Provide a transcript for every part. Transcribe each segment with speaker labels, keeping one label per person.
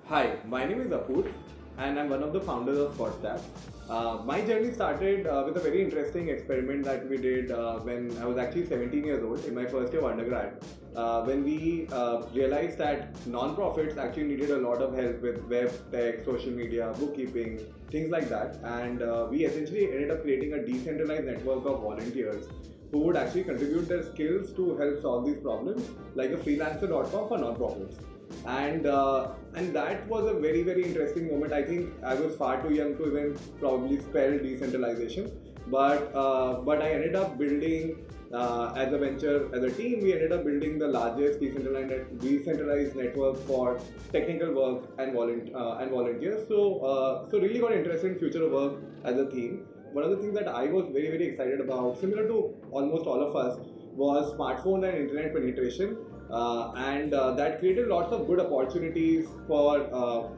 Speaker 1: Hi, my name is Apur and I'm one of the founders of Codestack. My journey started with a very interesting experiment that we did when I was actually 17 years old in my first year of undergrad. When we realized that non-profits actually needed a lot of help with web, tech, social media, bookkeeping, things like that. And we essentially ended up creating a decentralized network of volunteers who would actually contribute their skills to help solve these problems, like a freelancer.com for non-profits. And that was a very interesting moment. I think I was far too young to even probably spell decentralization, but I ended up building as a venture, as a team, we ended up building the largest decentralized network for technical work and volunteers. So really got interested in future of work as a theme. One of the things that I was very excited about, similar to almost all of us, was smartphone and internet penetration, and that created lots of good opportunities for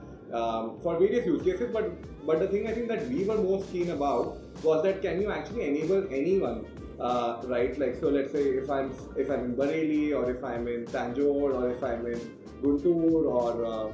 Speaker 1: various use cases. But the thing I think that we were most keen about was that can you actually enable anyone, right? Like, so let's say if I'm in Bareilly, or if I'm in Tanjore, or if I'm in Guntur, or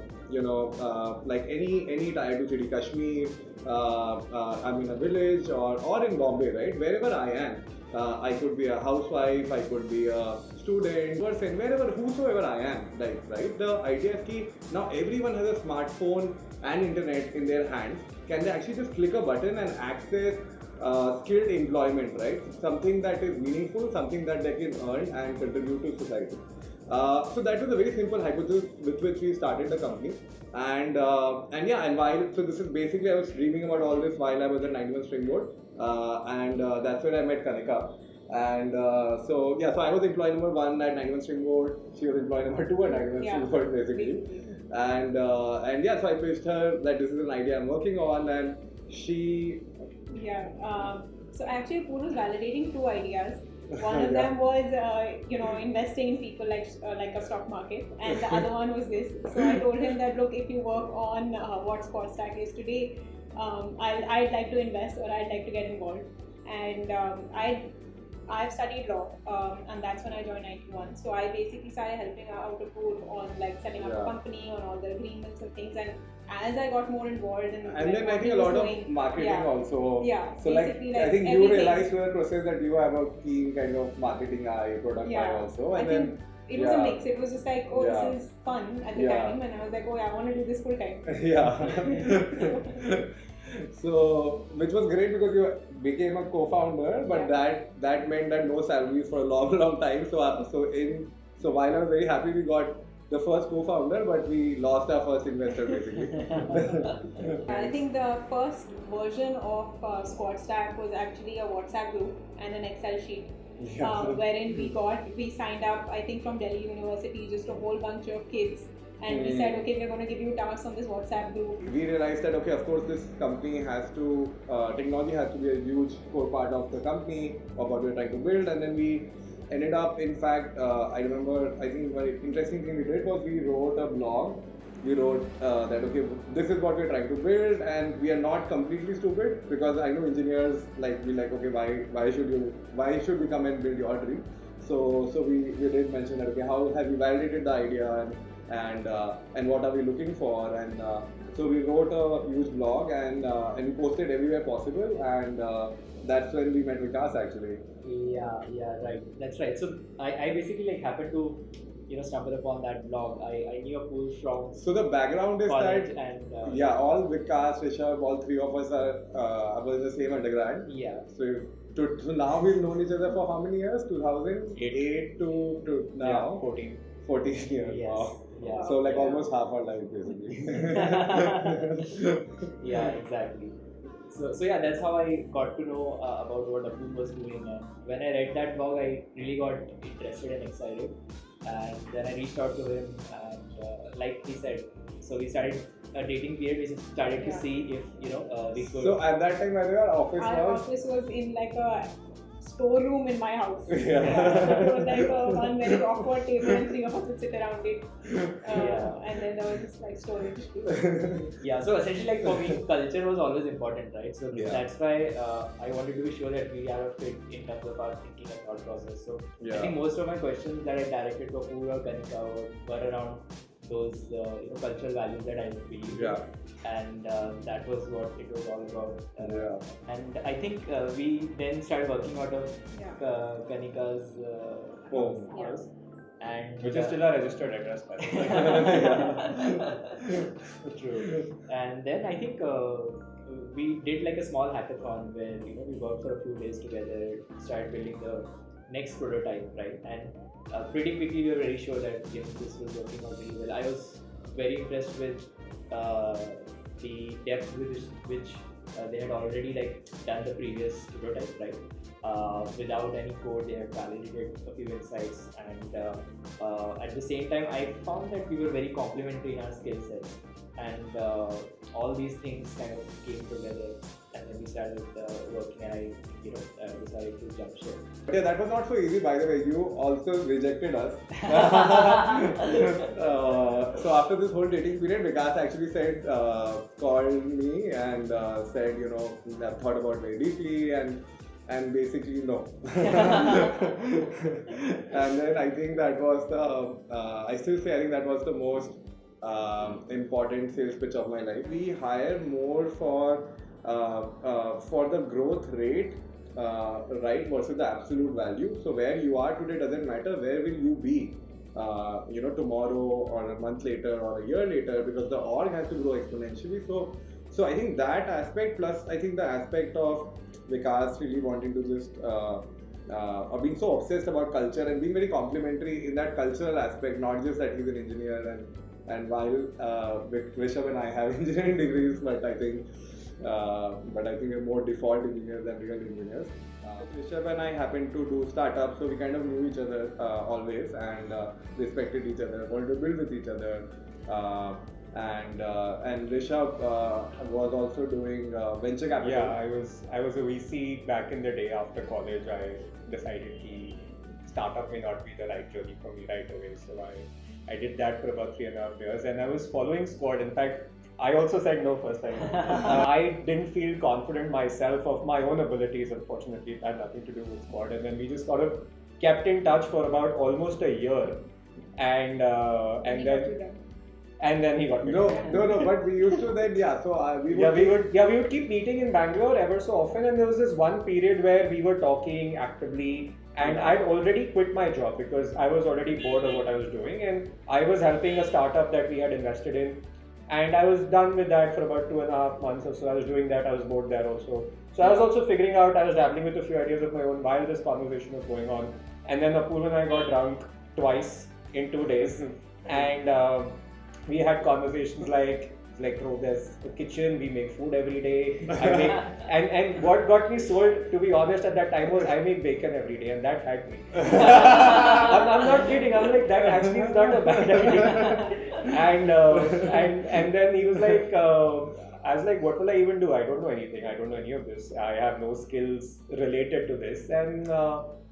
Speaker 1: like any tier 2 city, Kashmir, I'm in a village, or in Bombay, right? Wherever I am, I could be a housewife, I could be a student, person, wherever, whosoever I am, right? The idea is that now everyone has a smartphone and internet in their hands. Can they actually just click a button and access skilled employment, right? Something that is meaningful, something that they can earn and contribute to society. So that was a very simple hypothesis with which we started the company, and while, so this is basically, I was dreaming about all this while I was at 91 Springboard, and that's where I met Kanika. So I was employee number 1 at 91 Springboard. She was employee number 2 at 91 Springboard, basically. So I pitched her that this is an idea I'm working on, and she.
Speaker 2: So actually, Poon was validating two ideas. One of them was, investing in people like a stock market, and the other one was this. So I told him that, look, if you work on what Codestack is today, I'd like to invest, or I'd like to get involved. And I've studied law, and that's when I joined 91. So I basically started helping out a pool on like setting up a company, on all the agreements and things. And as I got more involved in,
Speaker 1: and then I think a lot of marketing also.
Speaker 2: So
Speaker 1: like I think you realized through the process that you have a keen kind of marketing eye, product eye also, and then.
Speaker 2: It was a mix. It was just like, this is fun at the time, and I was like, I want to do this full time.
Speaker 1: So, which was great because you became a co-founder, but that meant that no salaries for a long time. So while I was very happy we got the first co-founder, but we lost our first investor basically.
Speaker 2: I think the first version of Codestack was actually a WhatsApp group and an Excel sheet. Wherein we signed up, I think from Delhi University, just a whole bunch of kids, and we said, okay, we're going to give you tasks on this WhatsApp group.
Speaker 1: We realized that, okay, of course this company has to, technology has to be a huge core part of the company, of what we're trying to build, and then we ended up, in fact, I remember, I think one interesting thing we did was we wrote a blog. We wrote that, okay, this is what we're trying to build, and we are not completely stupid, because I know engineers okay, why should we come and build your dream? So we did mention that, okay, how have you validated the idea, and what are we looking for, and so we wrote a huge blog, and we posted everywhere possible, and that's when we met Vikas actually.
Speaker 3: Right, that's right. So I basically happened to stumble upon that blog. I knew a pool from.
Speaker 1: So the background is that all Vikas, Rishabh, all three of us are in the same undergrad. So now we've known each other for how many years? 2008 to now. 14 years.
Speaker 3: Yes.
Speaker 1: Wow.
Speaker 3: Yeah.
Speaker 1: So like almost half our life basically.
Speaker 3: Exactly. So that's how I got to know about what Apu was doing, and when I read that blog, I really got interested and excited, and then I reached out to him, and like he said, so we started a dating period. We just started to see if we could.
Speaker 1: So at that time, our
Speaker 2: office was in like a storeroom in my house.
Speaker 1: It
Speaker 2: was like one very awkward table, and three of us would sit around it. And then there was just like storage.
Speaker 3: So essentially, like for me, culture was always important, right? So that's why I wanted to be sure that we are a fit in terms of our thinking and thought process. So I think most of my questions that I directed to Apu or Kanika were around those cultural values that I believe in. And that was what it was all about. And I think we then started working out of Kanika's house. And
Speaker 4: which is still a registered address, by the way.
Speaker 3: True. And then I think we did like a small hackathon where we worked for a few days together, started building the next prototype, right? And pretty quickly we were very sure that this was working out really well. I was very impressed with the depth with which they had already done the previous prototype, right? Without any code, they had validated a few insights, and at the same time, I found that we were very complementary in our skill sets, and all these things kind of came together, and then we started working, and I decided to jump ship.
Speaker 1: Yeah, that was not so easy, by the way. You also rejected us. So after this whole dating period, Vikas actually called me and said, I've thought about it very deeply, and basically no. And then I think that was I think that was the most important sales pitch of my life. We hire more for the growth rate, right, versus the absolute value. So where you are today doesn't matter. Where will you be, tomorrow or a month later or a year later? Because the org has to grow exponentially. So I think that aspect, plus I think the aspect of Vikas really wanting to just being so obsessed about culture and being very complimentary in that cultural aspect, not just that he's an engineer and while Rishabh and I have engineering degrees, but I think we're more default engineers than real engineers. Rishabh and I happened to do startups, so we kind of knew each other always and respected each other, wanted to build with each other. And Rishabh was also doing venture capital.
Speaker 4: Yeah, I was a VC back in the day. After college, I decided that startup may not be the right journey for me right away. So I did that for about 3.5 years, and I was following Squad. In fact, I also said no first time. I didn't feel confident myself of my own abilities. Unfortunately, it had nothing to do with Squad, and then we just sort of kept in touch for about almost a year, and then he got me.
Speaker 1: No, but we used to then, we
Speaker 4: would keep meeting in Bangalore ever so often, and there was this one period where we were talking actively, and I'd already quit my job because I was already bored of what I was doing, and I was helping a startup that we had invested in, and I was done with that for about 2.5 months or so. I was doing that, I was bored there also. So I was also figuring out, I was dabbling with a few ideas of my own while this conversation was going on, and then Apurva and I got drunk twice in 2 days, and we had conversations like bro, there's a kitchen, we make food every day. And what got me sold, to be honest, at that time was I make bacon every day, and that had me. I'm not kidding. I'm like, that actually is not a bad idea. And then he was like, I was like, what will I even do? I don't know anything. I don't know any of this. I have no skills related to this. And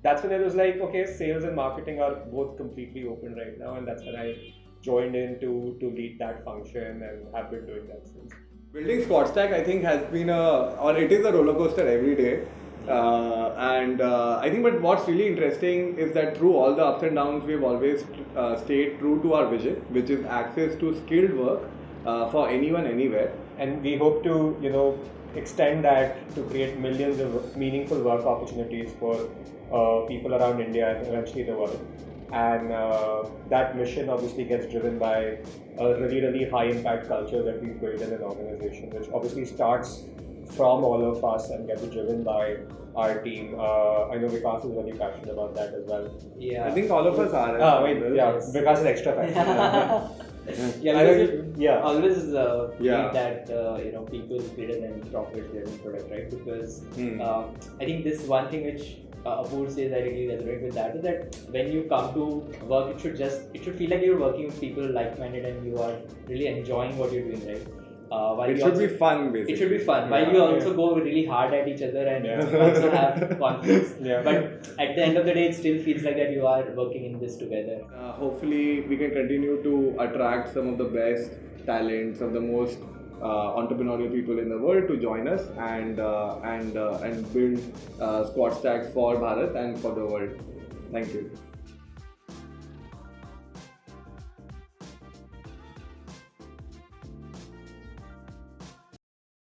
Speaker 4: that's when I was like, okay, sales and marketing are both completely open right now, and that's when I joined in to lead that function and have been doing that since.
Speaker 1: Building Squad Stack, I think, has been it is a roller coaster every day. I think, but what's really interesting is that through all the ups and downs, we've always stayed true to our vision, which is access to skilled work for anyone, anywhere.
Speaker 4: And we hope to, extend that to create millions of meaningful work opportunities for people around India and eventually the world. And that mission obviously gets driven by a really, really high impact culture that we've built in an organization, which obviously starts from all of us and gets driven by our team. I know Vikas is really passionate about that as well.
Speaker 3: Yeah,
Speaker 1: I think all of us are.
Speaker 4: Vikas is extra passionate.
Speaker 3: Always believe that people greater than profit-driven product, right? Because I think this one thing which Apoor says I really resonate with that is that when you come to work, it should feel like you're working with people like-minded and you are really enjoying what you're doing, right?
Speaker 1: It should be fun, basically.
Speaker 3: It should be fun. While you also go really hard at each other and also have conflicts. But at the end of the day, it still feels like that you are working in this together.
Speaker 1: Hopefully, we can continue to attract some of the best talent, some of the most entrepreneurial people in the world to join us and build Squad Stacks for Bharat and for the world. Thank you.